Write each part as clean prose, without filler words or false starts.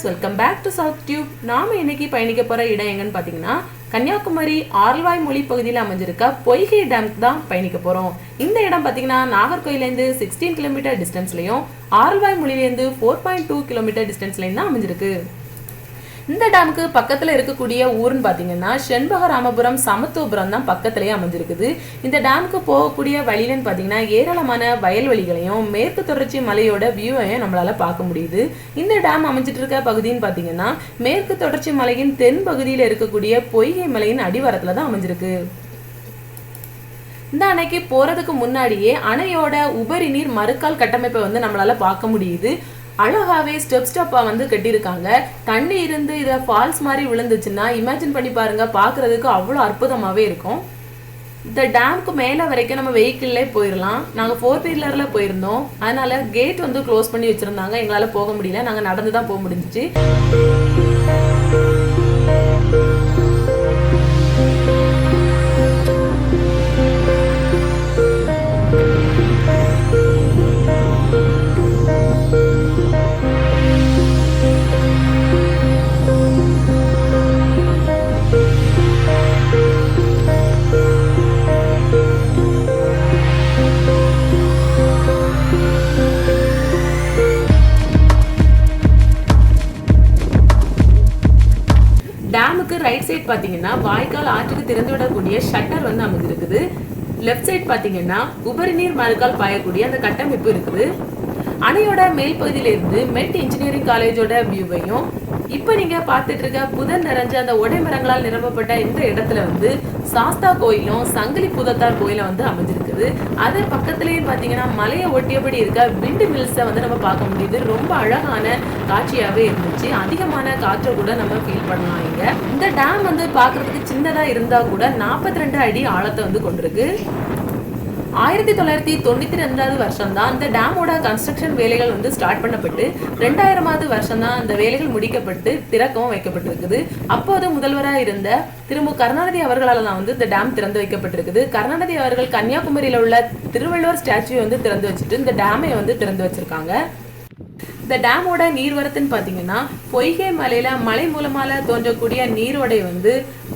Welcome back to South Tube. நாம இன்னைக்கு பயணிக்க போற இடம் எங்கன்னு பாத்தீங்கன்னா கன்னியாகுமரி ஆரல்வாய் மொழி பகுதியில் அமைஞ்சிருக்க பொய்கை டேம்க்கு தான் பயணிக்க போறோம். இந்த இடம் பாத்தீங்கன்னா நாகர்கோயிலேருந்து 16 கிலோமீட்டர் டிஸ்டன்ஸ்லயும் ஆரல்வாய் மொழியிலேருந்து 4.2 கிலோமீட்டர் டிஸ்டன்ஸ்லயும் தான் அமைஞ்சிருக்கு. இந்த டேமுக்கு பக்கத்துல இருக்கக்கூடிய ஊர்னு பாத்தீங்கன்னா செண்பகராமபுரம் சமத்துவபுரம் தான் பக்கத்திலேயே அமைஞ்சிருக்குது. இந்த டேமுக்கு போகக்கூடிய வழியிலன்னு பாத்தீங்கன்னா ஏராளமான வயல்வெளிகளையும் மேற்கு தொடர்ச்சி மலையோட வியூவையும் நம்மளால பார்க்க முடியுது. இந்த டேம் அமைஞ்சிட்டு இருக்க பகுதின்னு பாத்தீங்கன்னா மேற்கு தொடர்ச்சி மலையின் தென் பகுதியில இருக்கக்கூடிய பொய்கை மலையின் அடிவாரத்துல தான் அமைஞ்சிருக்கு. இந்த அணைக்கு போறதுக்கு முன்னாடியே அணையோட உபரி நீர் மறுக்கால் கட்டமைப்பை நம்மளால பார்க்க முடியுது. அழகாவே ஸ்டெப்பா கட்டியிருக்காங்க. தண்ணி இருந்து இதை ஃபால்ஸ் மாதிரி விழுந்துச்சுன்னா இமேஜின் பண்ணி பாருங்க, பார்க்கறதுக்கு அவ்வளோ அற்புதமாகவே இருக்கும். இந்த டேமுக்கு மேலே வரைக்கும் நம்ம வெஹிக்கிள்லே போயிடலாம். நாங்கள் 4 வீலரில் போயிருந்தோம். அதனால கேட் க்ளோஸ் பண்ணி வச்சுருந்தாங்க. எங்களால் போக முடியல, நாங்கள் நடந்து தான் போக முடிஞ்சிச்சு. டேமுக்கு ரைட் சைட் பாத்தீங்கன்னா வாய்க்கால் ஆற்றுக்கு திறந்து விடக்கூடிய ஷட்டர் அமைஞ்சிருக்குது. லெஃப்ட் சைட் பாத்தீங்கன்னா உபரி நீர் மறுக்கால் பாயக்கூடிய அந்த கட்டமைப்பு இருக்குது. அணையோட மேல் பகுதியில இருந்து மெட் இன்ஜினியரிங் காலேஜோட வியூவையும் இப்ப நீங்க பார்த்துட்டு இருக்க புதர் நிறைஞ்ச அந்த ஒடை மரங்களால் நிரப்பப்பட்ட இந்த இடத்துல சாஸ்தா கோயிலும் சங்கிலி புதத்தார் கோயிலும் அமைஞ்சிருக்குது. அது பக்கத்திலேயே பாத்தீங்கன்னா மலையை ஒட்டியபடி இருக்க விண்டு மில்ஸை நம்ம பார்க்க முடியுது. ரொம்ப அழகான காட்சியாவே இருந்துச்சு. அதிகமான காற்றை கூட நம்ம ஃபீல் பண்ணலாம். இங்க இந்த டேம் பாக்குறதுக்கு சின்னதா இருந்தா கூட 42 அடி ஆழத்தை கொண்டிருக்கு. 1992 வருஷம் தான் இந்த டேமோட கன்ஸ்ட்ரக்ஷன் வேலைகள் ஸ்டார்ட் பண்ணப்பட்டு 2000வது வருஷம் தான் அந்த வேலைகள் முடிக்கப்பட்டு திறக்கவும் வைக்கப்பட்டிருக்குது. அப்போது முதல்வராக இருந்த திரு கருணாநிதி அவர்களால் தான் இந்த டேம் திறந்து வைக்கப்பட்டிருக்குது. கருணாநிதி அவர்கள் கன்னியாகுமரியில உள்ள திருவள்ளுவர் ஸ்டாச்சு திறந்து வச்சுட்டு இந்த டேமை திறந்து வச்சிருக்காங்க. இந்த டேமோட நீர்வரத்துன்னு பாத்தீங்கன்னா பொய்கை மலையில மலை மூலமால தோன்றக்கூடிய நீரோடை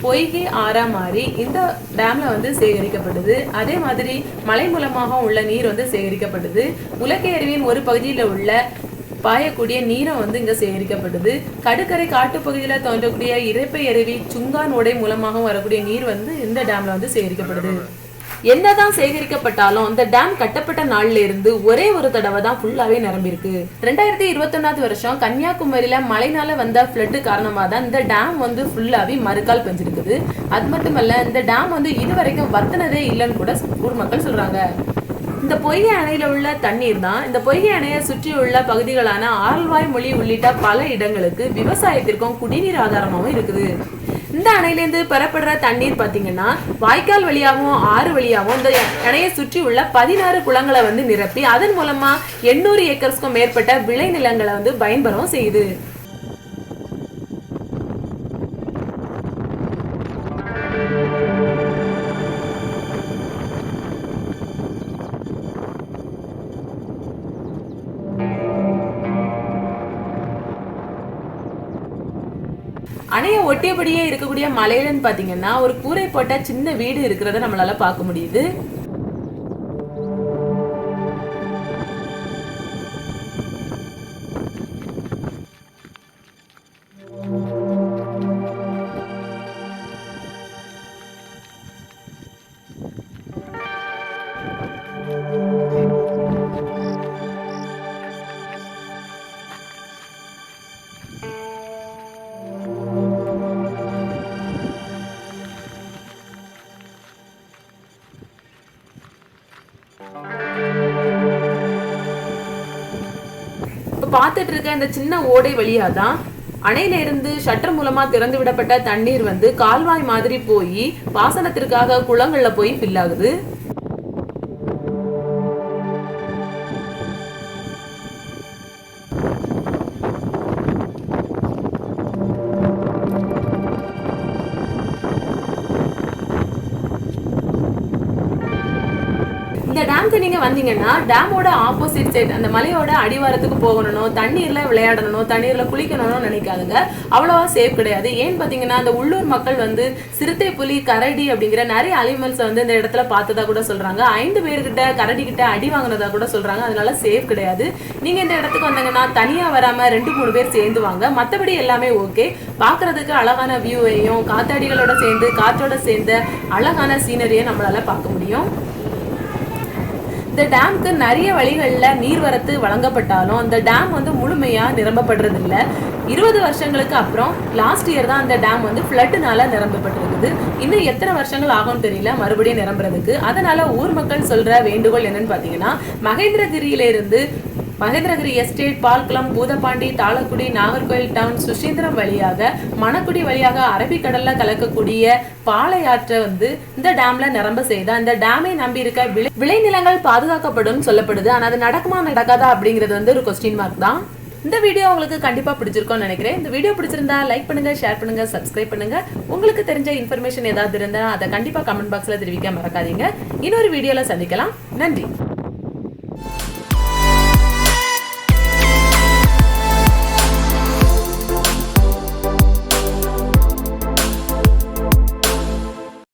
பொய்கை ஆறா மாறி இந்த டேம்ல சேகரிக்கப்படுது. அதே மாதிரி மலை மூலமாக உள்ள நீர் சேகரிக்கப்படுது. உலக்கை அருவியின் ஒரு பகுதியில உள்ள பாயக்கூடிய நீரும் இங்க சேகரிக்கப்படுது. கடற்கரை காட்டு பகுதியில தோன்றக்கூடிய இரைப்பை அருவி சுங்கான் ஓடை மூலமாக வரக்கூடிய நீர் இந்த டேம்ல சேகரிக்கப்படுது. என்னதான் சேகரிக்கப்பட்டாலும் இந்த டேம் கட்டப்பட்ட நாள்ல இருந்து ஒரே ஒரு தடவை தான் ஃபுல்லாவே நிரம்பிருக்கு. 2021 வருஷம் கன்னியாகுமரியில மழைனால வந்த ஃப்ளட் காரணமா தான் இந்த டேம் ஃபுல்லாவே மறுக்கால் பெஞ்சிருக்குது. அது மட்டுமல்ல இந்த டேம் இதுவரைக்கும் வத்தினதே இல்லைன்னு கூட ஊர் மக்கள் சொல்றாங்க. இந்த பொய்கை அணையில உள்ள தண்ணீர் தான் இந்த பொய்கை அணையை சுற்றியுள்ள பகுதிகளான ஆரல்வாய் மொழி உள்ளிட்ட பல இடங்களுக்கு விவசாயத்திற்கும் குடிநீர் ஆதாரமாகவும் இருக்குது. இந்த அணையிலேருந்து பெறப்படுற தண்ணீர் பாத்தீங்கன்னா வாய்க்கால் வழியாகவும் ஆறு வழியாகவும் இந்த அணையை சுற்றி உள்ள 16 குளங்களை நிரப்பி அதன் மூலமா 800 ஏக்கர்ஸ்க்கும் மேற்பட்ட விளை நிலங்களை பயன்பெறவும் செய்யுது. அணையை ஒட்டியபடியே இருக்கக்கூடிய மலையிலன்னு பாத்தீங்கன்னா ஒரு கூரை போட்ட சின்ன வீடு இருக்கிறத நம்மளால பார்க்க முடியுது. பார்த்துட்டு இருக்க இந்த சின்ன ஓடை வழியா தான் அணையில இருந்து ஷட்டர் மூலமா திறந்து விடப்பட்ட தண்ணீர் கால்வாய் மாதிரி போய் பாசனத்திற்காக குளங்கள்ல போய் ஃபில் ஆகுது. இந்த இந்த டேம்க்கு நீங்க வந்தீங்கன்னா டேமோட ஆப்போசிட் சைடு அந்த மலையோட அடிவாரத்துக்கு போகணும், தண்ணீர்ல விளையாடணும், தண்ணீர்ல குளிக்கணும்னு நினைக்காதுங்க. அவ்வளவா சேஃப் கிடையாது. ஏன்னு பாத்தீங்கன்னா அந்த உள்ளூர் மக்கள் வந்து சிறுத்தை, புலி, கரடி அப்படிங்கிற நிறைய அனிமல்ஸ் வந்து இந்த இடத்துல பார்த்ததா கூட சொல்றாங்க. 5 பேர்கிட்ட கரடி கிட்ட அடி வாங்கினதா கூட சொல்றாங்க. அதனால சேஃப் கிடையாது. நீங்க இந்த இடத்துக்கு வந்தீங்கன்னா தனியா வராம 2-3 பேர் சேர்ந்து வாங்க. மற்றபடி எல்லாமே ஓகே. பாக்குறதுக்கு அழகான வியூவையும் காத்தாடிகளோட சேர்ந்து காற்றோட சேர்ந்து அழகான சீனரியை நம்மளால பார்க்க முடியும். இந்த டேம்க்கு நிறைய வழிகளில் நீர்வரத்து வழங்கப்பட்டாலும் அந்த டேம் வந்து முழுமையா நிரம்பப்படுறது இல்லை. 20 வருஷங்களுக்கு அப்புறம் லாஸ்ட் இயர் தான் அந்த டேம் வந்து ஃப்ளட்னால நிரம்பப்பட்டிருக்குது. இன்னும் எத்தனை வருஷங்கள் ஆகும்னு தெரியல மறுபடியும் நிரம்புறதுக்கு. அதனால ஊர் மக்கள் சொல்ற வேண்டுகோள் என்னன்னு பாத்தீங்கன்னா, மகேந்திரகிரி எஸ்டேட், பால்குளம், பூதப்பாண்டி, தாளக்குடி, நாகர்கோயில் டவுன், சுசீந்திரம் வழியாக மணக்குடி வழியாக அரபிக்கடல்ல கலக்கக்கூடிய பாளையாற்றை வந்து இந்த டேம்ல நிரம்ப செய்தா இந்த டேமை நம்பி இருக்க விளைநிலங்கள் பாதுகாக்கப்படும் சொல்லப்படுது. ஆனா அது நடக்குமா நடக்காதா அப்படிங்கிறது வந்து ஒரு கொஸ்டின் மார்க் தான். இந்த வீடியோ உங்களுக்கு கண்டிப்பா பிடிச்சிருக்கும்னு நினைக்கிறேன். இந்த வீடியோ பிடிச்சிருந்தா லைக் பண்ணுங்க, ஷேர் பண்ணுங்க, சப்ஸ்கிரைப் பண்ணுங்க. உங்களுக்கு தெரிஞ்ச இன்ஃபர்மேஷன் ஏதாவது இருந்தா அதை கண்டிப்பா கமெண்ட் பாக்ஸ்ல தெரிவிக்க மறக்காதீங்க. இன்னொரு வீடியோல சந்திக்கலாம். நன்றி.